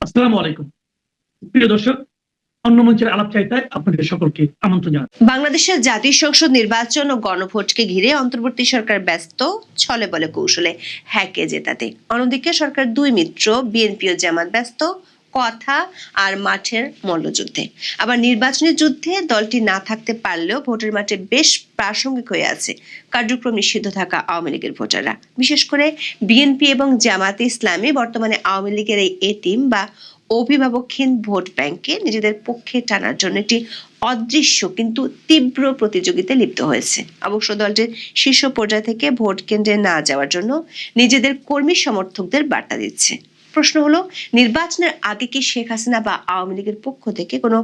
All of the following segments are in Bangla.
আসসালামু আলাইকুম। প্রিয় দর্শক, অন্য মঞ্চের আলাপচারিতায় আপনাদের সকলকে আমন্ত্রণ জানাই। বাংলাদেশের জাতীয় সংসদ নির্বাচন ও গণভোটকে ঘিরে অন্তর্বর্তী সরকার ব্যস্ত ছলে বলে কৌশলে হ্যাকে জেতাতে। অন্যদিকে সরকার দুই মিত্র বিএনপি ও জামাত ব্যস্ত কথা আর মাঠের মল্লযুদ্ধে। আবার নির্বাচনী যুদ্ধে দলটি না থাকতে পারলেও ভোটের মাঠে বেশ প্রাসঙ্গিক হয়ে আছে কার্যক্রম নিষিদ্ধ থাকা আওয়ামী লীগের ভোটাররা। বিশেষ করে বিএনপি এবং জামাতে ইসলামী বর্তমানে আওয়ামী লীগের এই এতিম বা অভিভাবকহীন ভোট ব্যাংককে নিজেদের পক্ষে টানার জন্য একটি অদৃশ্য কিন্তু তীব্র প্রতিযোগিতায় লিপ্ত হয়েছে। অবশ্য দলটির শীর্ষ পর্যায় থেকে ভোট কেন্দ্রে না যাওয়ার জন্য নিজেদের কর্মী সমর্থকদের বার্তা দিচ্ছে। প্রশ্ন হলো, নির্বাচনের আগে কি শেখ হাসিনা বা আওয়ামী লীগের পক্ষ থেকে কোনো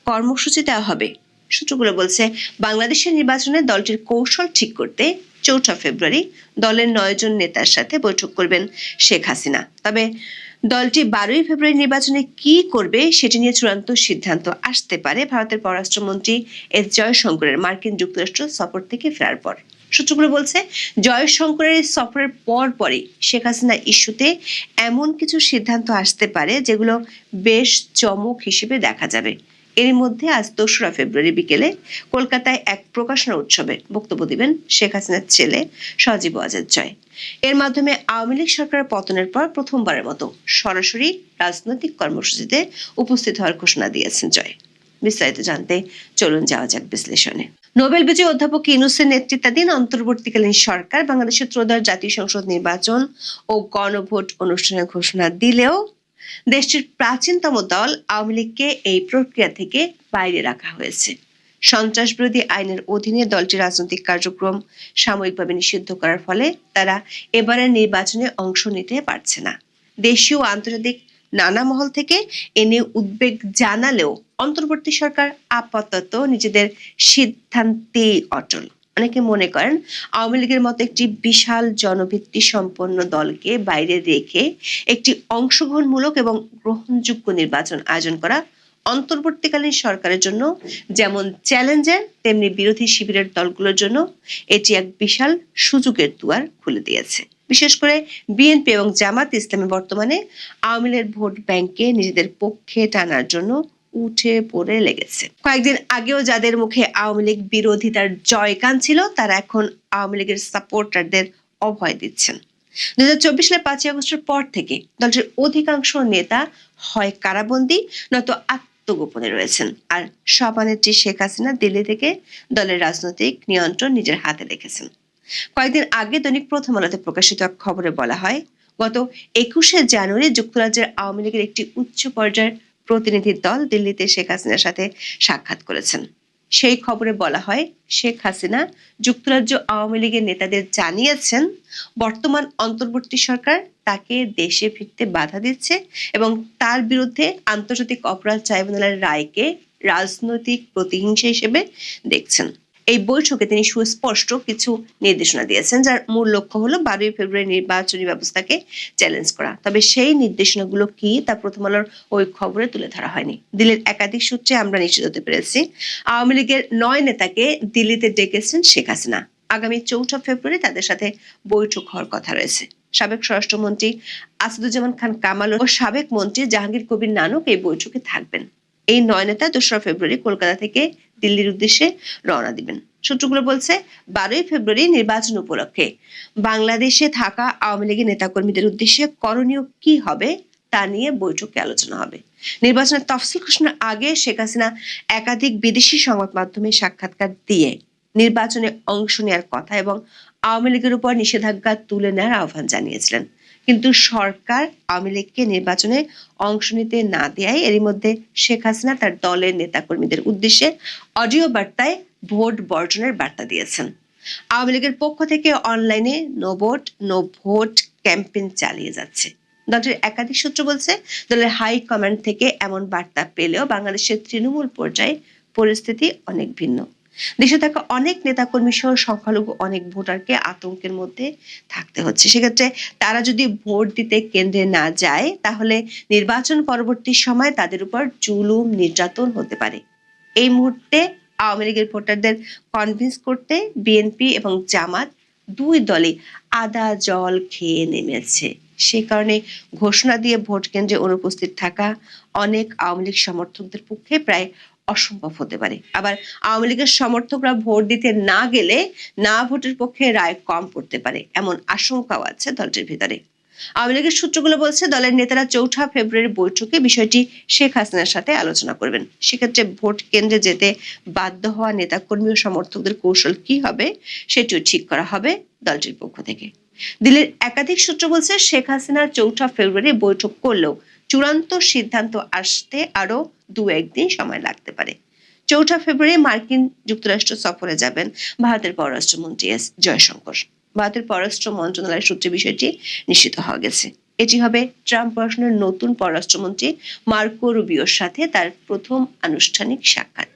কর্মসূচি দেওয়া হবে? সূত্রগুলো বলছে, বাংলাদেশের নির্বাচনে দলটির কৌশল ঠিক করতে 4 ফেব্রুয়ারি দলের 9 জন নেতার সাথে বৈঠক করবেন শেখ হাসিনা। তবে দলটি 12 ফেব্রুয়ারি নির্বাচনে কি করবে সেটি নিয়ে চূড়ান্ত সিদ্ধান্ত আসতে পারে ভারতের পররাষ্ট্রমন্ত্রী এস জয়শঙ্করের মার্কিন যুক্তরাষ্ট্র সফর থেকে ফেরার পর। সূত্রগুলো বলছে, জয়শঙ্করের সফরের পরই শেখ হাসিনা ইস্যুতে এমন কিছু সিদ্ধান্ত আসতে পারে যেগুলো বেশ চমক হিসেবে দেখা যাবে। এর মধ্যে আজ 2 ফেব্রুয়ারি বিকেলে কলকাতায় এক প্রকাশনা উৎসবে বক্তব্য দিবেন শেখ হাসিনার ছেলে সজীব ওয়াজেদ জয়। এর মাধ্যমে আওয়ামী লীগ সরকারের পতনের পর প্রথমবারের মতো সরাসরি রাজনৈতিক কর্মসূচিতে উপস্থিত হওয়ার ঘোষণা দিয়েছেন জয়। বিস্তারিত জানতে চলুন যাওয়া যাক বিশ্লেষণে। নোবেল বিজয়ী অধ্যাপক ইউনূসের নেতৃত্বাধীন অন্তর্বর্তীকালীন সরকার বাংলাদেশের ত্রয়োদশ জাতীয় সংসদ নির্বাচন ও গণভোট অনুষ্ঠানের ঘোষণা দিলেও দেশটির প্রাচীনতম দল আওয়ামী লীগকে এই প্রক্রিয়া থেকে বাইরে রাখা হয়েছে। সন্ত্রাস বিরোধী আইনের অধীনে দলটির রাজনৈতিক কার্যক্রম সাময়িকভাবে নিষিদ্ধ করার ফলে তারা এবারের নির্বাচনে অংশ নিতে পারছে না। দেশীয় ও আন্তর্জাতিক নানা মহল থেকে এ নিয়ে উদ্বেগ জানালেও অন্তর্বর্তী সরকার আপাতত নিজেদের সিদ্ধান্তে অটল। অনেকে মনে করেন, আওয়ামী লীগের মতো একটি বিশাল জনভিত্তি সম্পন্ন দলকে বাইরে রেখে একটি অংশগ্রহণমূলক এবং গ্রহণযোগ্য নির্বাচন আয়োজন করা অন্তর্বর্তীকালীন সরকারের জন্য যেমন চ্যালেঞ্জের, তেমনি বিরোধী শিবিরের দলগুলোর জন্য এটি এক বিশাল সুযোগের দুয়ার খুলে দিয়েছে। বিশেষ করে বিএনপি এবং জামাত ইসলামী বর্তমানে আওয়ামী লীগের ভোট ব্যাংকে নিজেদের পক্ষে টানার জন্য উঠে পড়ে লেগেছে। কয়েকদিন আগেও যাদের মুখে আওয়ামী লীগ বিরোধিতার জয়গান ছিল, তারা এখন আওয়ামী লীগের সাপোর্টারদের অভয় দিচ্ছেন। 2024 সালের 5 আগস্টের পর থেকে দলটির অধিকাংশ নেতা হয় কারাবন্দী নয়তো আত্মগোপনে রয়েছেন। আর সভানেত্রী শেখ হাসিনা দিল্লি থেকে দলের রাজনৈতিক নিয়ন্ত্রণ নিজের হাতে রেখেছেন। কয়েকদিন আগে দৈনিক প্রথম আলোতে প্রকাশিত এক খবরে বলা হয়, গত 21 জানুয়ারি যুক্তরাজ্যের আওয়ামী লীগের একটি উচ্চ পর্যায়ের প্রতিনিধি দল দিল্লিতে শেখ হাসিনার সাথে সাক্ষাৎ করেছেন। সেই খবরে বলা হয়, শেখ হাসিনা যুক্তরাজ্য আওয়ামী লীগের নেতাদের জানিয়েছেন বর্তমান অন্তর্বর্তী সরকার তাকে দেশে ফিরতে বাধা দিচ্ছে এবং তার বিরুদ্ধে আন্তর্জাতিক অপরাধ ট্রাইব্যুনালের রায়কে রাজনৈতিক প্রতিহিংসা হিসেবে দেখছেন। এই বৈঠকে তিনি সুস্পষ্ট কিছু নির্দেশনা দিয়েছেন, যার মূল লক্ষ্য হলো 12 ফেব্রুয়ারি নির্বাচনী ব্যবস্থাকে চ্যালেঞ্জ করা। তবে সেই নির্দেশনাগুলো কি তা প্রথম আলোর ওই খবরে তুলে ধরা হয়নি। দিল্লির একাধিক সূত্রে আমরা নিশ্চিত হতে পেরেছি, আওয়ামী লীগের 9 নেতাকে দিল্লিতে ডেকেছেন শেখ হাসিনা। আগামী 4 ফেব্রুয়ারি তাদের সাথে বৈঠক হওয়ার কথা রয়েছে। সাবেক স্বরাষ্ট্রমন্ত্রী আসাদুজ্জামান খান কামাল ও সাবেক মন্ত্রী জাহাঙ্গীর কবির নানক এই বৈঠকে থাকবেন। এই 9 নেতা 2 ফেব্রুয়ারি কলকাতা থেকে দিল্লির উদ্দেশ্যে রওনা দিবেন। সূত্রগুলো বলছে, 12 ফেব্রুয়ারি নির্বাচন উপলক্ষে বাংলাদেশে থাকা আওয়ামী লীগের নেতাকর্মীদের উদ্দেশ্যে করণীয় কি হবে তা নিয়ে বৈঠকে আলোচনা হবে। নির্বাচনের তফসিল ঘোষণার আগে শেখ হাসিনা একাধিক বিদেশি সংবাদ মাধ্যমে সাক্ষাৎকার দিয়ে নির্বাচনে অংশ নেওয়ার কথা এবং আওয়ামী লীগের উপর নিষেধাজ্ঞা তুলে নেওয়ার আহ্বান জানিয়েছিলেন। কিন্তু সরকার আওয়ামী লীগকে নির্বাচনে অংশ নিতে না দেয়। এরই মধ্যে শেখ হাসিনা তার দলের নেতাকর্মীদের উদ্দেশ্যে অডিও বার্তায় ভোট বর্জনের বার্তা দিয়েছেন। আওয়ামী লীগের পক্ষ থেকে অনলাইনে no vote no vote campaign চালিয়ে যাচ্ছে। দলটির একাধিক সূত্র বলছে, দলের হাই কমান্ড থেকে এমন বার্তা পেলেও বাংলাদেশের তৃণমূল পর্যায়ে পরিস্থিতি অনেক ভিন্ন। দেশে থাকা অনেক নেতাকর্মী সহ সংখ্যালঘু অনেক ভোটারকে আতঙ্কের মধ্যে থাকতে হচ্ছে। সেক্ষেত্রে তারা যদি ভোট দিতে কেন্দ্রে না যায়, তাহলে নির্বাচন পরবর্তী সময় তাদের উপর জুলুম নির্যাতন হতে পারে। এই মুহূর্তে আওয়ামী লীগের ভোটারদের কনভিন্স করতে বিএনপি এবং জামাত দুই দলই আদা জল খেয়ে নেমেছে। সেই কারণে ঘোষণা দিয়ে ভোট কেন্দ্রে অনুপস্থিত থাকা অনেক আওয়ামী লীগ সমর্থকদের পক্ষে প্রায় অসম্ভব হতে পারে। আবার আওয়ামী লীগের সমর্থকরা ভোট দিতে না গেলে না ভোটের পক্ষে রায় কম পড়তে পারে, এমন আশঙ্কাও আছে দলটির ভিতরে। আওয়ামী লীগের সূত্রগুলো বলছে দলের নেতারা 4 ফেব্রুয়ারি বৈঠকে বিষয়টি শেখ হাসিনার সাথে আলোচনা করবেন। সেক্ষেত্রে ভোট কেন্দ্রে যেতে বাধ্য হওয়া নেতাকর্মী ও সমর্থকদের কৌশল কি হবে সেটিও ঠিক করা হবে দলটির পক্ষ থেকে। দিল্লির একাধিক সূত্র বলছে শেখ হাসিনার 4 ফেব্রুয়ারি বৈঠক করলেও চূড়ান্ত সিদ্ধান্ত আসতে আরো 2-1 দিন সময় লাগতে পারে। 4 ফেব্রুয়ারি মার্কিন যুক্তরাষ্ট্র সফরে যাবেন ভারতের পররাষ্ট্রমন্ত্রী এস জয়শঙ্কর। ভারতের পররাষ্ট্র মন্ত্রণালয়ের সূত্রে বিষয়টি নিশ্চিত হওয়া গেছে। এটি হবে ট্রাম্প প্রশাসনের নতুন পররাষ্ট্রমন্ত্রী মার্কো রুবিওর সাথে তার প্রথম আনুষ্ঠানিক সাক্ষাৎ।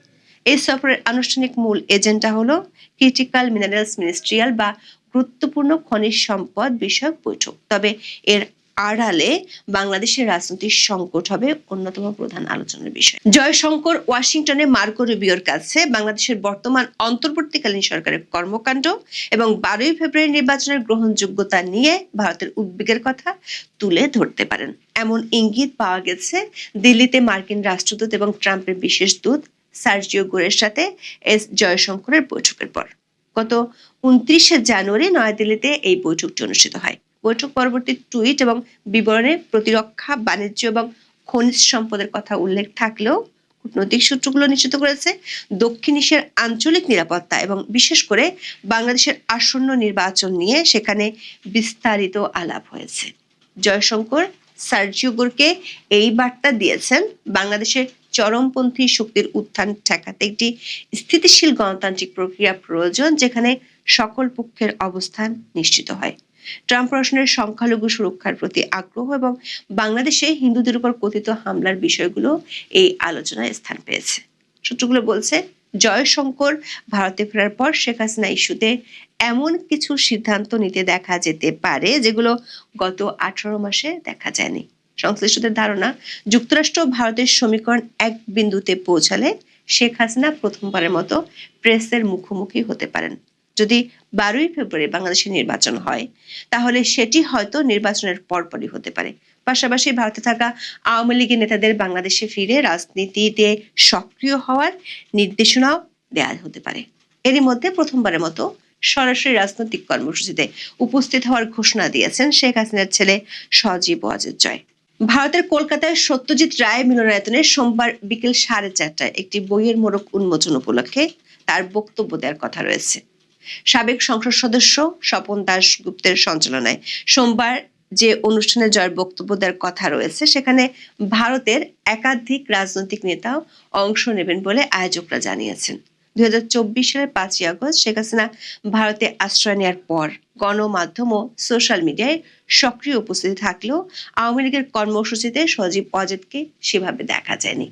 এই সফরের আনুষ্ঠানিক মূল এজেন্ডা হলো ক্রিটিক্যাল মিনারেলস মিনিস্ট্রিয়াল বা গুরুত্বপূর্ণ খনিজ সম্পদ বিষয়ক বৈঠক। তবে এর আড়ালে বাংলাদেশের রাজনৈতিক সংকট হবে অন্যতম প্রধান আলোচনার বিষয়। জয়শঙ্কর ওয়াশিংটনে মার্কো রুবিওর কাছে বাংলাদেশের বর্তমান অন্তর্বর্তীকালীন সরকারের কর্মকাণ্ড এবং 12 ফেব্রুয়ারি নির্বাচনের গ্রহণযোগ্যতা নিয়ে ভারতের উদ্বেগের কথা তুলে ধরতে পারেন, এমন ইঙ্গিত পাওয়া গেছে দিল্লিতে মার্কিন রাষ্ট্রদূত এবং ট্রাম্পের বিশেষ দূত সার্জিও গোরের সাথে এস জয়শঙ্করের বৈঠকের পর। গত 29 জানুয়ারি নয়াদিল্লিতে এই বৈঠকটি অনুষ্ঠিত হয়। বৈঠক পরবর্তী টুইট এবং বিবরণে প্রতিরক্ষা, বাণিজ্য এবং খনিজ সম্পদের কথা উল্লেখ থাকলেও কূটনৈতিক সূত্রগুলো নিশ্চিত করেছে দক্ষিণ এশিয়ার আঞ্চলিক নিরাপত্তা এবং বিশেষ করে বাংলাদেশের আসন্ন নির্বাচন নিয়ে সেখানে বিস্তারিত আলাপ হয়েছে। জয়শঙ্কর সার্জিও গোরকে এই বার্তা দিয়েছেন বাংলাদেশের চরমপন্থী শক্তির উত্থান ঠেকাতে একটি স্থিতিশীল গণতান্ত্রিক প্রক্রিয়া প্রয়োজন, যেখানে সকল পক্ষের অবস্থান নিশ্চিত হয়। ট্রাম্প প্রশাসনের সংখ্যালঘু সুরক্ষার প্রতি আগ্রহ এবং বাংলাদেশে হিন্দুদের উপর কথিত হামলার বিষয়গুলো এই আলোচনায় স্থান পেয়েছে। সূত্রগুলো বলছে জয়শঙ্কর ভারতে ফেরার পর শেখ হাসিনা ইস্যুতে এমন কিছু সিদ্ধান্ত নিতে দেখা যেতে পারে যেগুলো গত 18 মাসে দেখা যায়নি। সংশ্লিষ্টদের ধারণা, যুক্তরাষ্ট্র ভারতের সমীকরণ এক বিন্দুতে পৌঁছালে শেখ হাসিনা প্রথমবারের মতো প্রেসের মুখোমুখি হতে পারেন। যদি 12 ফেব্রুয়ারি বাংলাদেশে নির্বাচন হয় তাহলে সেটি হয়তো নির্বাচনের পরপরই হতে পারে। পাশাপাশি ভারতে থাকা আওয়ামী লীগের নেতাদের বাংলাদেশে ফিরে রাজনীতিতে সক্রিয় হওয়ার নির্দেশনাও দেওয়া হতে পারে। এরই মধ্যে প্রথমবারের মতো সরাসরি রাজনৈতিক কর্মসূচিতে উপস্থিত হওয়ার ঘোষণা দিয়েছেন শেখ হাসিনার ছেলে সজীব ওয়াজেদ জয়। ভারতের কলকাতায় সত্যজিৎ রায় মিলনায়তনে সোমবার বিকেল 4:30টায় একটি বইয়ের মোড়ক উন্মোচন উপলক্ষে তার বক্তব্য দেওয়ার কথা রয়েছে। সাবেক সংসদ সদস্য স্বপন দাশগুপ্তের সঞ্চালনায় সোমবার যে অনুষ্ঠানে জয়ের বক্তব্য দেওয়ার কথা রয়েছে সেখানে ভারতের একাধিক রাজনৈতিক নেতাও অংশ নেবেন বলে আয়োজকরা জানিয়েছেন। 2024 সালের 5ই আগস্ট শেখ হাসিনা ভারতে আশ্রয় নেওয়ার পর গণমাধ্যম ও সোশ্যাল মিডিয়ায় সক্রিয় উপস্থিতি থাকলেও আওয়ামী লীগের কর্মসূচিতে সজীব ওয়াজেদকে সেভাবে দেখা যায়নি।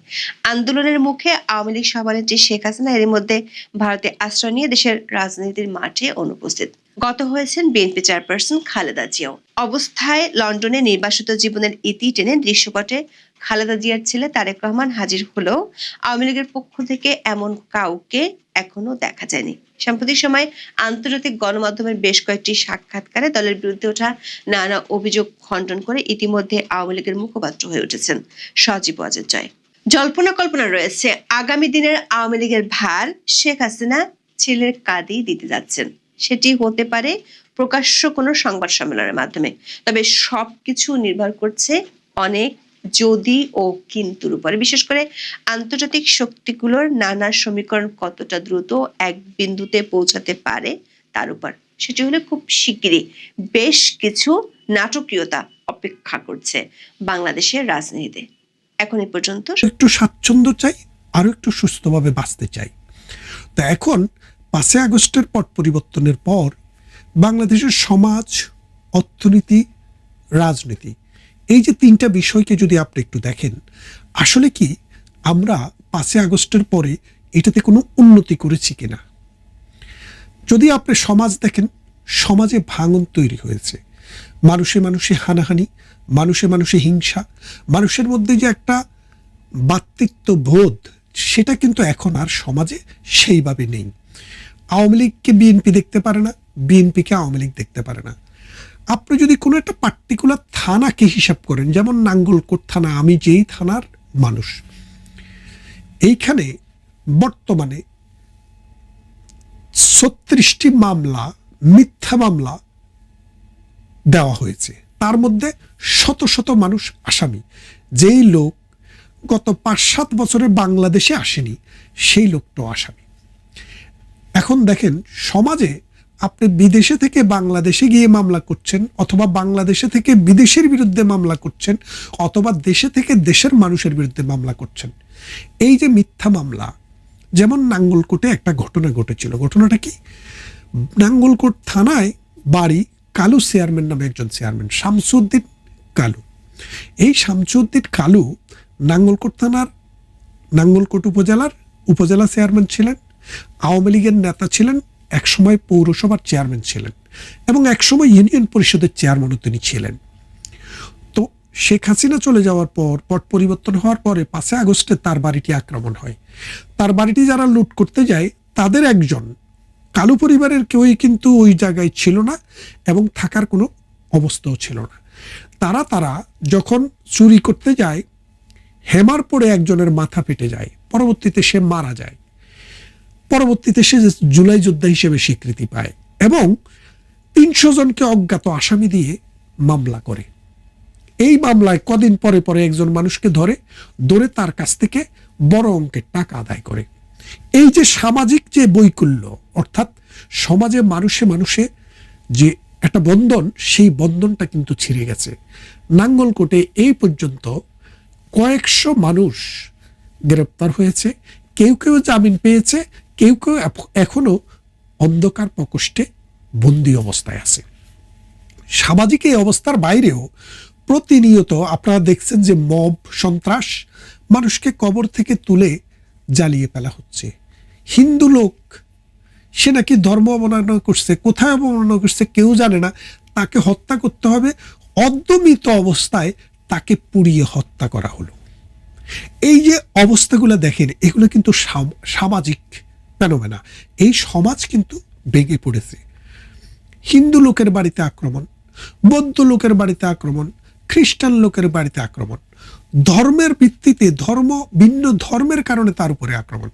আন্দোলনের মুখে আওয়ামী লীগ সভানেত্রী শেখ হাসিনা এর মধ্যে ভারতে আশ্রয় নিয়ে দেশের রাজনীতির মাঠে অনুপস্থিত। গত হয়েছেন বিএনপি চেয়ারপারসন খালেদা জিয়াও। অবস্থায় লন্ডনে নির্বাসিত জীবনের ইতি টেনে দৃশ্যপটে খালেদা জিয়ার ছেলে তারেক রহমান হাজির হলেও আওয়ামী লীগের পক্ষ থেকে এমন কাউকে এখনো দেখা যায়নি। সাম্প্রতিক সময় আন্তর্জাতিক গণমাধ্যমের বেশ কয়েকটি সাক্ষাৎকারে দলের বিরুদ্ধে ওঠা নানা অভিযোগ খণ্ডন করে ইতিমধ্যে আওয়ামী লীগের মুখপাত্র হয়ে উঠেছেন সজীব ওয়াজেদ জয়। জল্পনা কল্পনা রয়েছে আগামী দিনের আওয়ামী লীগের ভার শেখ হাসিনা ছেলের কাঁধেই দিতে যাচ্ছেন। সেটি হতে পারে প্রকাশ্য কোনো সংবাদ সম্মেলনের মাধ্যমে, তবে সবকিছু নির্ভর করছে অনেক যদি ও কিন্তুর উপরে, বিশেষ করে আন্তর্জাতিক শক্তিগুলোর নানা সমীকরণ কতটা দ্রুত এক বিন্দুতে পৌঁছাতে পারে তার উপর। সেটি হলে খুব শিগগিরই বেশ কিছু নাটকীয়তা অপেক্ষা করছে বাংলাদেশের রাজনীতিতে। এখন এই পর্যন্ত একটু স্বাচ্ছন্দ্য চাই, আরো একটু সুস্থভাবে বাঁচতে চাই। তো এখন 5 আগস্টের পট পরিবর্তনের পর বাংলাদেশের সমাজ, অর্থনীতি, রাজনীতি, এই যে 3টা বিষয়কে যদি আপনি একটু দেখেন, আসলে কি আমরা 5 আগস্টের পরে এটাতে কোনো উন্নতি করেছি কিনা? যদি আপনি সমাজ দেখেন, সমাজে ভাঙন তৈরি হয়েছে, মানুষে মানুষে হানাহানি, মানুষে মানুষে হিংসা, মানুষের মধ্যে যে একটা ভ্রাতৃত্ব বোধ সেটা কিন্তু এখন আর সমাজে সেইভাবে নেই। আওয়ামী লীগকে বিএনপি দেখতে পারে না, বিএনপিকে আওয়ামী লীগ দেখতে পারে না। আপনি যদি কোনো একটা পার্টিকুলার থানাকে হিসাব করেন, যেমন নাঙ্গলকোট থানা, আমি যেই থানার মানুষ, এইখানে বর্তমানে 36টি মামলা, মিথ্যা মামলা দেওয়া হয়েছে। তার মধ্যে শত শত মানুষ আসামি। যেই লোক গত 5-7 বছরে বাংলাদেশে আসেনি, সেই লোকটাও আসামি। এখন দেখেন, সমাজে আপনি বিদেশে থেকে বাংলাদেশে গিয়ে মামলা করছেন, অথবা বাংলাদেশে থেকে বিদেশের বিরুদ্ধে মামলা করছেন, অথবা দেশে থেকে দেশের মানুষের বিরুদ্ধে মামলা করছেন। এই যে মিথ্যা মামলা, যেমন নাঙ্গলকোটে একটা ঘটনা ঘটেছিল। ঘটনাটা কি? নাঙ্গলকোট থানায় বাড়ি কালু চেয়ারম্যান নামে একজন চেয়ারম্যান, শামসুদ্দিন কালু। এই শামসুদ্দিন কালু নাঙ্গলকোট থানার, নাঙ্গলকোট উপজেলা চেয়ারম্যান ছিলেন, আওয়ামী লীগের নেতা ছিলেন, একসময় পৌরসভার চেয়ারম্যান ছিলেন, এবং একসময় ইউনিয়ন পরিষদের চেয়ারম্যানও তিনি ছিলেন। তো শেখ হাসিনা চলে যাওয়ার পর, পট পরিবর্তন হওয়ার পরে 5 আগস্টে তার বাড়িটি আক্রমণ হয়। তার বাড়িটি যারা লুট করতে যায়, তাদের একজন, কালু পরিবারের কেউই কিন্তু ওই জায়গায় ছিল না, এবং থাকার কোনো অবস্থাও ছিল না। তারা যখন চুরি করতে যায়, হেমার পড়ে একজনের মাথা ফেটে যায়, পরবর্তীতে সে মারা যায়। পরবর্তীতে সে জুলাই যোদ্ধা হিসেবে স্বীকৃতি পায়, এবং 300 জনকে অজ্ঞাত আসামি দিয়ে মামলা করে। এই মামলায় কদিন পরে পরে একজন মানুষকে ধরে তার কাছ থেকে বড় অঙ্কের টাকা আদায় করে। এই যে সামাজিক যে বৈকল্য, অর্থাৎ সমাজে মানুষে যে একটা বন্ধন, সেই বন্ধনটা কিন্তু ছিঁড়ে গেছে। নাঙ্গলকোটে এই পর্যন্ত কয়েকশো মানুষ গ্রেপ্তার হয়েছে, কেউ কেউ জামিন পেয়েছে, কেউ কেউ এখনো অন্ধকার প্রকোষ্ঠে বন্দী অবস্থায় আছে। সামাজিক এই অবস্থার বাইরেও প্রতিনিয়ত আপনারা দেখছেন যে মব সন্ত্রাস, মানুষকে কবর থেকে তুলে জ্বালিয়ে ফেলা হচ্ছে। হিন্দু লোক, সে নাকি ধর্ম অবমাননা করছে, কোথায় অবমাননা করছে কেউ জানে না, তাকে হত্যা করতে হবে। অর্ধমৃত অবস্থায় তাকে পুড়িয়ে হত্যা করা হলো। এই যে অবস্থাগুলো দেখেন, এগুলো কিন্তু সামাজিক ফেনোমেনা। এই সমাজ কিন্তু ভেঙে পড়েছে। হিন্দু লোকের বাড়িতে আক্রমণ, বৌদ্ধ লোকের বাড়িতে আক্রমণ, খ্রিস্টান লোকের বাড়িতে আক্রমণ, ধর্মের ভিত্তিতে, ভিন্ন ধর্মের কারণে তার উপরে আক্রমণ।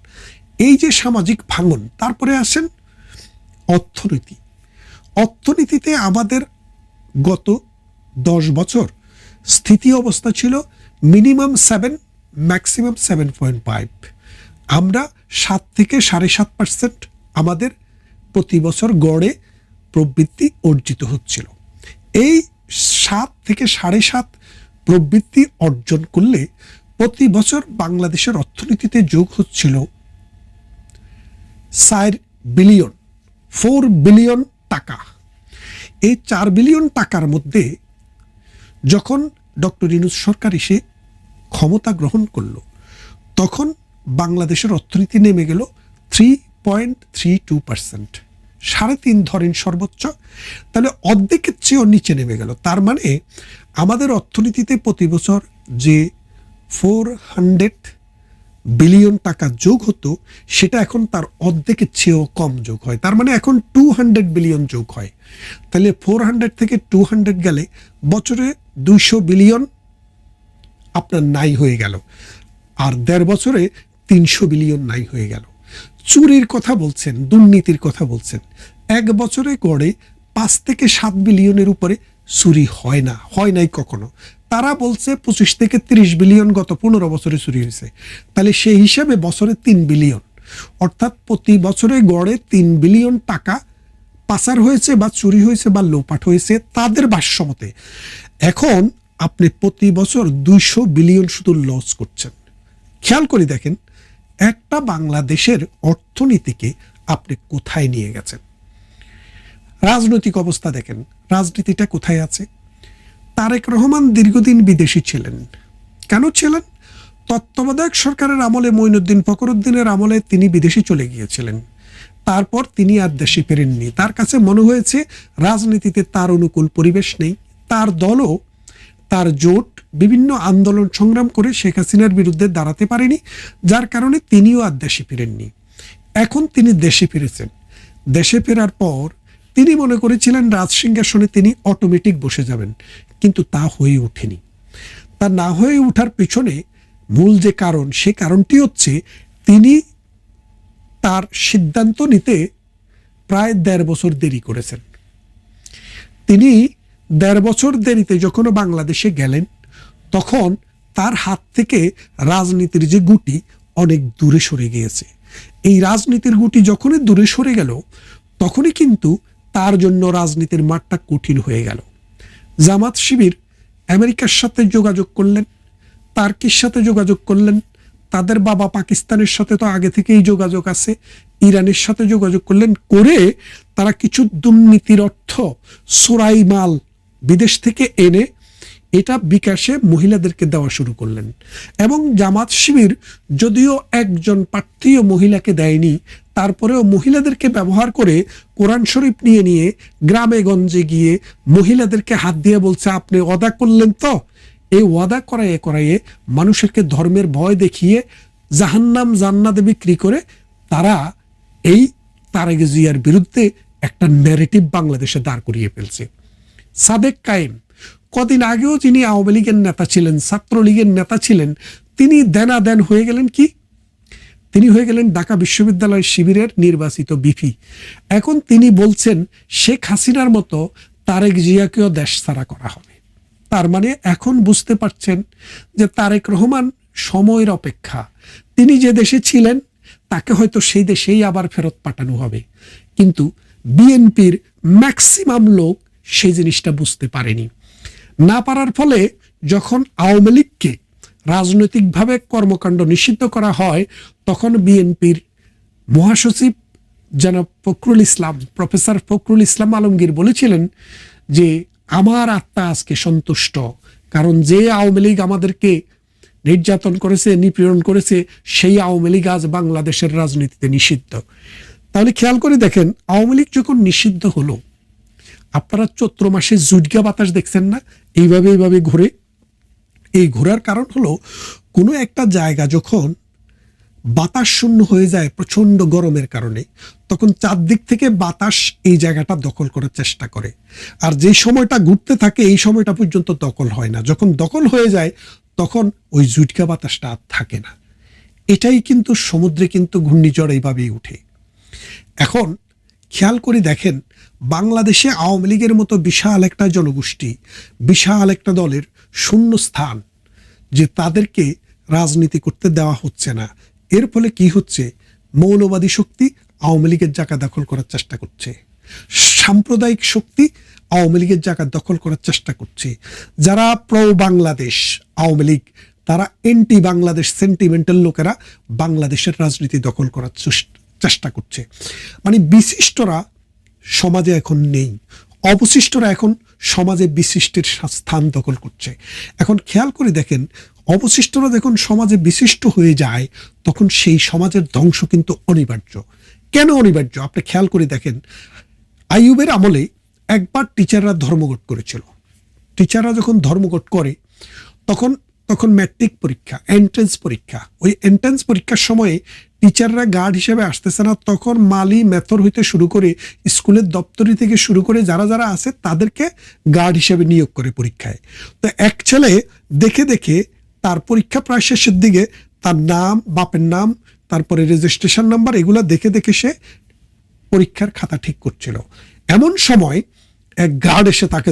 এই যে সামাজিক ভাঙন। তারপরে আসেন অর্থনীতিতে আমাদের গত 10 বছর স্থিতি অবস্থা ছিল মিনিমাম 7, ম্যাক্সিমাম 7.5। আমরা 7 থেকে 7.5% আমাদের প্রতি বছর গড়ে প্রবৃদ্ধি অর্জিত হচ্ছিল। এই 7 থেকে 7.5 প্রবৃদ্ধি অর্জন করলে প্রতি বছর বাংলাদেশের অর্থনীতিতে যোগ হচ্ছিল 4 বিলিয়ন টাকা। এই 4 বিলিয়ন টাকার মধ্যে যখন ডক্টর ইউনূস সরকার এসে ক্ষমতা গ্রহণ করলো, তখন বাংলাদেশের অর্থনীতি নেমে গেল 3.32%, 3.5 ধরেন সর্বোচ্চ, তাহলে অর্ধেকের চেয়েও নিচে নেমে গেল। তার মানে আমাদের অর্থনীতিতে প্রতি বছর যে 400 বিলিয়ন টাকা যোগ হতো, সেটা এখন তার অর্ধেকের চেয়েও কম যোগ হয়। তার মানে এখন 200 বিলিয়ন যোগ হয়। তাহলে 400 থেকে 200 গেলে বছরে 200 বিলিয়ন আপনার নাই হয়ে গেল, আর 1.5 বছরে 300 বিলিয়ন নাই হয়ে গেল। চুরির কথা বলছেন, দুর্নীতির কথা বলছেন, 1 বছরে গড়ে 5 থেকে 7 বিলিয়নের উপরে চুরি হয় নাই কখনো। তারা বলছে 25 থেকে 30 বিলিয়ন গত 15 বছরে চুরি হয়েছে। তাহলে সেই হিসাবে বছরে 3 বিলিয়ন, অর্থাৎ প্রতি বছরে গড়ে 3 বিলিয়ন টাকা পাচার হয়েছে বা চুরি হয়েছে বা লোপাট হয়েছে তাদের ভাষ্যমতে। এখন আপনি প্রতি বছর 200 বিলিয়ন শুধু লস করছেন। খেয়াল করে দেখেন, একটা বাংলাদেশের অর্থনীতিকে আপনি কোথায় নিয়ে গেছেন। রাজনৈতিক অবস্থা দেখেন, রাজনীতিটা কোথায় আছে। তারেক রহমান দীর্ঘদিন বিদেশি ছিলেন। কেন ছিলেন? তত্ত্বাবধায়ক সরকারের আমলে, মঈনুদ্দিন ফখরুদ্দিনের আমলে তিনি বিদেশে চলে গিয়েছিলেন। তারপর তিনি আর দেশে ফেরেননি। তার কাছে মনে হয়েছে রাজনীতিতে তার অনুকূল পরিবেশ নেই। তার দলও, তার জোট বিভিন্ন আন্দোলন সংগ্রাম করে শেখ হাসিনার বিরুদ্ধে দাঁড়াতে পারেনি, যার কারণে তিনিও আর দেশে ফিরেননি। এখন তিনি দেশে ফিরেছেন। দেশে ফেরার পর তিনি মনে করেছিলেন রাজসিংহাসনে তিনি অটোমেটিক বসে যাবেন, কিন্তু তা হয়ে ওঠেনি। তা না হয়ে ওঠার পিছনে মূল যে কারণ, সে কারণটি হচ্ছে তিনি তার সিদ্ধান্ত নিতে প্রায় ১.৫ বছর দেরি করেছেন। তিনি ১.৫ বছর দেরিতে যখন বাংলাদেশে গেলেন, তখন তার হাত থেকে রাজনীতির যে গুটি অনেক দূরে সরে গিয়েছে। এই রাজনীতির গুটি যখনই দূরে সরে গেল, তখনই কিন্তু তার জন্য রাজনীতির মাঠটা কঠিন হয়ে গেল। জামাত শিবির আমেরিকার সাথে যোগাযোগ করলেন, তার্কির সাথে যোগাযোগ করলেন, তাদের বাবা পাকিস্তানের সাথে তো আগে থেকেই যোগাযোগ আছে, ইরানের সাথে যোগাযোগ করলেন, করে তারা কিছু দুর্নীতির অর্থ চোরাই মাল বিদেশ থেকে এনে এটা বিকাশে মহিলাদেরকে দেওয়া শুরু করলেন। এবং জামাত শিবির যদিও একজন প্রার্থীও মহিলাকে দেয়নি, তারপরেও মহিলাদেরকে ব্যবহার করে কোরআন শরীফ নিয়ে নিয়ে গ্রামে গঞ্জে গিয়ে মহিলাদেরকে হাত দিয়ে বলছে, আপনি ওয়াদা করলেন তো। এই ওয়াদা করাইয়ে করাইয়ে মানুষকে ধর্মের ভয় দেখিয়ে জাহান্নাম জান্নাতে বিক্রি করে তারা এই তারেক জিয়ার বিরুদ্ধে একটা ন্যারেটিভ বাংলাদেশে দাঁড় করিয়ে ফেলছে। সাদেক কায়েম কদিন আগেও যিনি আওয়ামী লীগের নেতা ছিলেন, ছাত্রলীগের নেতা ছিলেন, তিনি দেন হয়ে গেলেন কি? তিনি হয়ে গেলেন ঢাকা বিশ্ববিদ্যালয় শিবিরের নির্বাচিত বিপি। এখন তিনি বলছেন শেখ হাসিনার মতো তারেক জিয়াকেও দেশ ছাড়া করা হবে। তার মানে এখন বুঝতে পারছেন যে তারেক রহমান সময়ের অপেক্ষা। তিনি যে দেশে ছিলেন তাকে হয়তো সেই দেশেই আবার ফেরত পাঠানো হবে, কিন্তু বিএনপির ম্যাক্সিমাম লোক সেই জিনিসটা বুঝতে পারেনি। না পারার ফলে যখন আওয়ামী লীগকে রাজনৈতিকভাবে কর্মকাণ্ড নিষিদ্ধ করা হয়, তখন বিএনপির মহাসচিব জনাব ফখরুল ইসলাম, প্রফেসর ফখরুল ইসলাম আলমগীর বলেছিলেন যে আমার আত্মা আজকে সন্তুষ্ট, কারণ যে আওয়ামী লীগ আমাদেরকে নির্যাতন করেছে, নিপীড়ন করেছে, সেই আওয়ামী লীগ আজ বাংলাদেশের রাজনীতিতে নিষিদ্ধ। তাহলে খেয়াল করে দেখেন, আওয়ামী লীগ যখন নিষিদ্ধ হলো, আপনারা চৈত্র মাসে জুটগা বাতাস দেখছেন না? এইভাবে ঘুরে। এই ঘোরার কারণ হলো, কোনো একটা জায়গা যখন বাতাস শূন্য হয়ে যায় প্রচন্ড গরমের কারণে, তখন চারদিক থেকে বাতাস এই জায়গাটা দখল করার চেষ্টা করে। আর যে সময়টা ঘুরতে থাকে এই সময়টা পর্যন্ত দখল হয় না। যখন দখল হয়ে যায় তখন ওই জুটকা বাতাসটা আর থাকে না। এটাই কিন্তু সমুদ্রে কিন্তু ঘূর্ণিঝড় এইভাবেই উঠে। এখন খেয়াল করে দেখেন, বাংলাদেশে আওয়ামী লীগের মতো বিশাল একটা জনগোষ্ঠী, বিশাল একটা দলের শূন্য স্থান, যে তাদেরকে রাজনীতি করতে দেওয়া হচ্ছে না। এর ফলে কি হচ্ছে? মৌলবাদী শক্তি আওয়ামী লীগের জায়গা দখল করার চেষ্টা করছে, সাম্প্রদায়িক শক্তি আওয়ামী লীগের জায়গা দখল করার চেষ্টা করছে। যারা প্রো বাংলাদেশ আওয়ামী লীগ, তারা এন্টি বাংলাদেশ সেন্টিমেন্টাল লোকেরা বাংলাদেশের রাজনীতি দখল করার চেষ্টা করছে। মানে বিশিষ্টরা সমাজে এখন নেই, অবশিষ্টরা এখন সমাজে বিশিষ্টের স্থান দখল করছে। এখন খেয়াল করে দেখেন, অবশিষ্টরা যখন সমাজে বিশিষ্ট হয়ে যায়, তখন সেই সমাজের ধ্বংস কিন্তু অনিবার্য। কেন অনিবার্য? আপনি খেয়াল করে দেখেন, আইয়ুবের আমলে একবার টিচাররা ধর্মঘট করেছিল। টিচাররা যখন ধর্মঘট করে, তখন ম্যাট্রিক পরীক্ষা, এন্ট্রেন্স পরীক্ষা, ওই এন্ট্রেন্স পরীক্ষার সময়ে টিচাররা গার্ড হিসেবে আসতেছে না, তখন মালি মেথর হইতে শুরু করে স্কুলের দপ্তরি থেকে শুরু করে যারা আছে তাদেরকে গার্ড হিসেবে নিয়োগ করে পরীক্ষায়। তো এক ছেলে দেখে দেখে তার পরীক্ষা প্রায় শেষের দিকে তার নাম, বাপের নাম, তারপরে রেজিস্ট্রেশন নাম্বার, এগুলো দেখে দেখে সে পরীক্ষার খাতা ঠিক করছিল। এমন সময় এক গার্ড এসে তাকে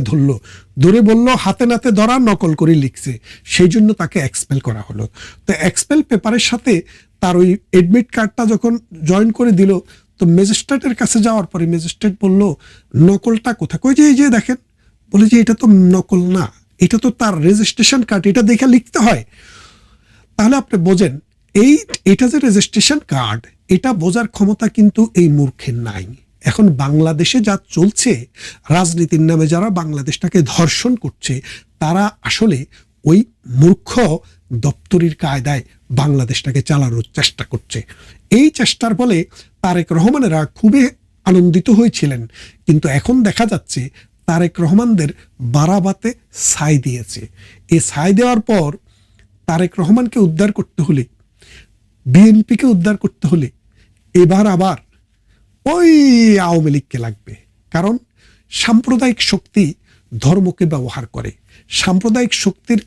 ধরে বলল, হাতে নাতে ধরা, নকল করে লিখছে, সেই জন্য তাকে এক্সপেল করা হলো। তো এক্সপেল পেপারের সাথে তার ওই এডমিট কার্ডটা যখন জয়েন করে দিল, তো ম্যাজিস্ট্রেটের কাছে যাওয়ার পরে ম্যাজিস্ট্রেট বলল, নকলটা কোথায়? কই যে এই যে দেখেন। বলে যে এটা তো নকল না, এটা তো তার রেজিস্ট্রেশন কার্ড, এটা দেখে লিখতে হয়। তাহলে আপনি বোঝেন, এটা যে রেজিস্ট্রেশন কার্ড, এটা বোঝার ক্ষমতা কিন্তু এই মূর্খের নাই। এখন বাংলাদেশে যা চলছে, রাজনীতির নামে যারা বাংলাদেশটাকে ধর্ষণ করছে, তারা আসলে ওই মূর্খ দপ্তরির কায়দায় বাংলাদেশটাকে চালানোর চেষ্টা করছে। এই চেষ্টার ফলে তারেক রহমানেরা খুবই আনন্দিত হয়েছিলেন, কিন্তু এখন দেখা যাচ্ছে তারেক রহমানদের বারাবাতে ছাই দিয়েছে। এই ছাই দেওয়ার পর তারেক রহমানকে উদ্ধার করতে হলে, বিএনপিকে উদ্ধার করতে হলে এবার আবার ওই আওয়ামী লীগকে লাগবে। কারণ সাম্প্রদায়িক শক্তি ধর্মকে ব্যবহার করে। সাম্প্রদায়িক শক্তির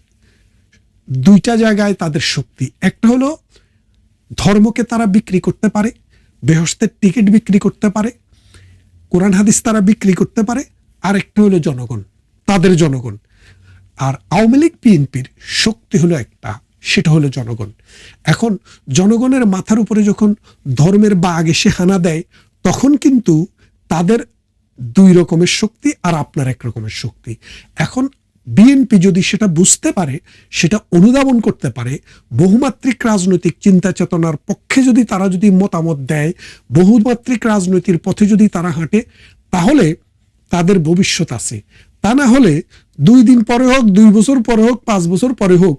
দুইটা জায়গায় তাদের শক্তি, একটা হলো ধর্মকে তারা বিক্রি করতে পারে, বেহেশতের টিকিট বিক্রি করতে পারে, কোরআন হাদিস তারা বিক্রি করতে পারে, আর একটা হলো জনগণ, তাদের জনগণ। আর আওয়ামী লীগ বিএনপির শক্তি হলো একটা, সেটা হলো জনগণ। এখন জনগণের মাথার উপরে যখন ধর্মের বাঘ এসে হানা দেয়, তখন কিন্তু তাদের দুই রকমের শক্তি আর আপনার এক রকমের শক্তি। এখন বিএনপি যদি সেটা বুঝতে পারে, সেটা অনুধাবন করতে পারে, বহুমাত্রিক রাজনৈতিক চিন্তা চেতনার পক্ষে যদি তারা যদি মতামত দেয়, বহুমাত্রিক রাজনৈতিক পথে যদি তারা হাঁটে, তাহলে তাদের ভবিষ্যৎ আছে। তা না হলে 2 দিন পরে হোক, 2 বছর পরে হোক, 5 বছর পরে হোক,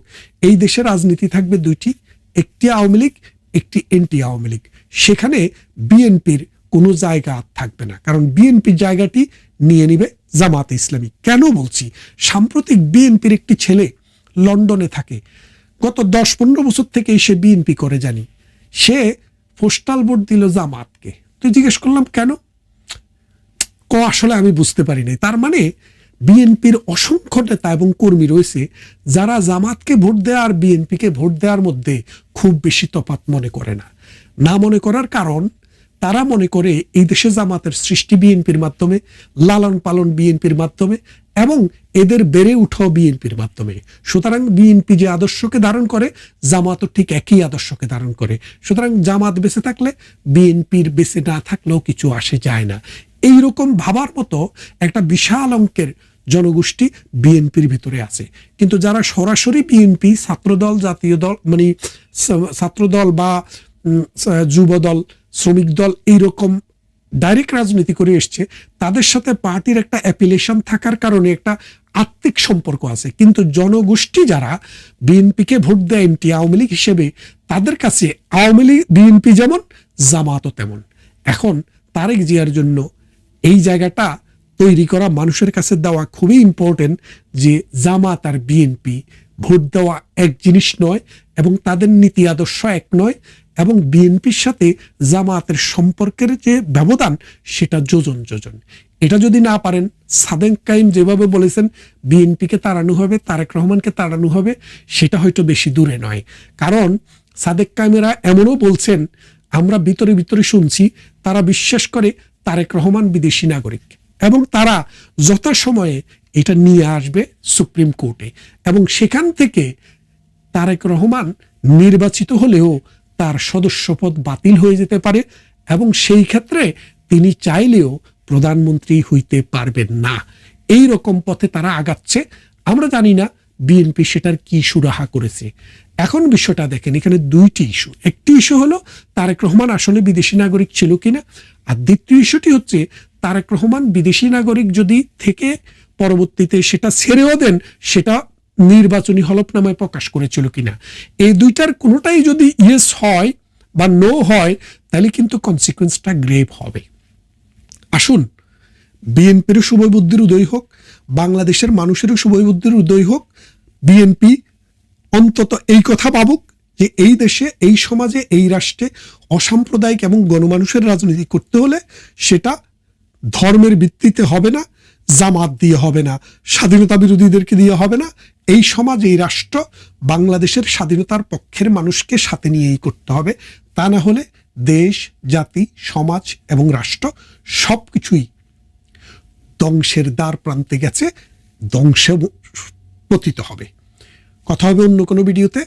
এই দেশে রাজনীতি থাকবে দুইটি, একটি আওয়ামী লীগ, একটি এন্টি আওয়ামী লীগ। সেখানে বিএনপির কোনো জায়গা আর থাকবে না, কারণ বিএনপির জায়গাটি নিয়ে নিবে জামাতে ইসলামী। কেন বলছি? সাম্প্রতিক বিএনপির একটি ছেলে লন্ডনে থাকে, গত 10-15 বছর থেকে সে বিএনপি করে জানি, সে পোস্টাল ভোট দিল জামাতকে। তুই জিজ্ঞেস করলাম কেন? আসলে আমি বুঝতে পারি নাই। তার মানে বিএনপির অসংখ্য নেতা এবং কর্মী রয়েছে যারা জামাতকে ভোট দেওয়া আর বিএনপিকে ভোট দেওয়ার মধ্যে খুব বেশি তফাৎ মনে করে না। না মনে করার কারণ, তারা মনে করে এই দেশে জামাতের সৃষ্টি বিএনপির মাধ্যমে, লালন পালন বিএনপির মাধ্যমে, এবং এদের বেড়ে উঠাও বিএনপির মাধ্যমে। সুতরাং বিএনপি যে আদর্শকে ধারণ করে, জামাতও ঠিক একই আদর্শকে ধারণ করে। সুতরাং জামাত বেঁচে থাকলে বিএনপির বেঁচে না থাকলেও কিছু আসে যায় না। এইরকম ভাবার মতো একটা বিশাল অঙ্কের জনগোষ্ঠী বিএনপির ভিতরে আছে। কিন্তু যারা সরাসরি বিএনপি, ছাত্রদল, জাতীয় দল, মানে ছাত্রদল বা যুবদল, শ্রমিক দল, এইরকম ডাইরেক্ট রাজনীতি করে এসছে, তাদের সাথে পার্টির একটা অ্যাপিলেশন থাকার কারণে একটা আত্মিক সম্পর্ক আছে। কিন্তু জনগোষ্ঠী যারা বিএনপিকে ভোট দেয় এমটি আওয়ামী লীগ হিসেবে, তাদের কাছে আওয়ামী লীগ বিএনপি যেমন, জামাতও তেমন। এখন তারেক জিয়ার জন্য এই জায়গাটা তৈরি করা, মানুষের কাছে দেওয়া খুবই ইম্পর্টেন্ট, যে জামাত আর বিএনপি ভোট দেওয়া এক জিনিস নয়, এবং তাদের নীতি আদর্শ এক নয়, এবং বিএনপির সাথে জামাতের সম্পর্কের যে ব্যবধান, সেটা যোজন যোজন। এটা যদি না পারেন, সাদেক কাইম যেভাবে বলেছেন বিএনপিকে তাড়ানো হবে, তারেক রহমানকে তাড়ানো হবে, সেটা হয়তো বেশি দূরে নয়। কারণ সাদেক কাইমেরা এমনও বলছেন, আমরা ভিতরে ভিতরে শুনছি, তারা বিশ্বাস করে তারেক রহমান বিদেশি নাগরিক, এবং তারা যথাসময়ে এটা নিয়ে আসবে সুপ্রিম কোর্টে, এবং সেখান থেকে তারেক রহমান নির্বাচিত হলেও তার সদস্যপদ বাতিল হয়ে যেতে পারে, এবং সেই ক্ষেত্রে তিনি চাইলেও প্রধানমন্ত্রী হইতে পারবেন না। এই রকম পথে তারা আগাচ্ছে। আমরা জানি না বিএনপি সেটার কি সুরাহা করেছে। এখন বিষয়টা দেখেন, এখানে দুইটি ইস্যু। একটি ইস্যু হলো তারেক রহমান আসলে বিদেশি নাগরিক ছিল কিনা, আর দ্বিতীয় ইস্যুটি হচ্ছে তারেক রহমান বিদেশি নাগরিক যদি থেকে পরবর্তীতে সেটা ছেড়েও দেন, সেটা নির্বাচনী হলফনামায় প্রকাশ করেছিল কিনা। এই দুইটার কোনোটাই যদি ইয়েস হয় বা নো হয়, তাহলে কিন্তু কনসিকুয়েন্সটা গ্রেভ হবে। আসুন, বিএনপির শুভ বুদ্ধির উদয় হোক, বাংলাদেশের মানুষেরও শুভ বুদ্ধির উদয় হোক। বিএনপি অন্তত এই কথা ভাবুক যে এই দেশে, এই সমাজে, এই রাষ্ট্রে অসাম্প্রদায়িক এবং গণমানুষের রাজনীতি করতে হলে সেটা ধর্মের ভিত্তিতে হবে না, জামাত দিয়ে হবে না, স্বাধীনতা বিরোধীদেরকে দিয়ে হবে না। এই সমাজ, এই রাষ্ট্র বাংলাদেশের স্বাধীনতার পক্ষের মানুষকে সাথে নিয়েই করতে হবে। তা না হলে দেশ, জাতি, সমাজ এবং রাষ্ট্র সবকিছুই ধ্বংসের দ্বার প্রান্তে গেছে, ধ্বংসে পতিত হবে। কথা হবে অন্য কোনো ভিডিওতে।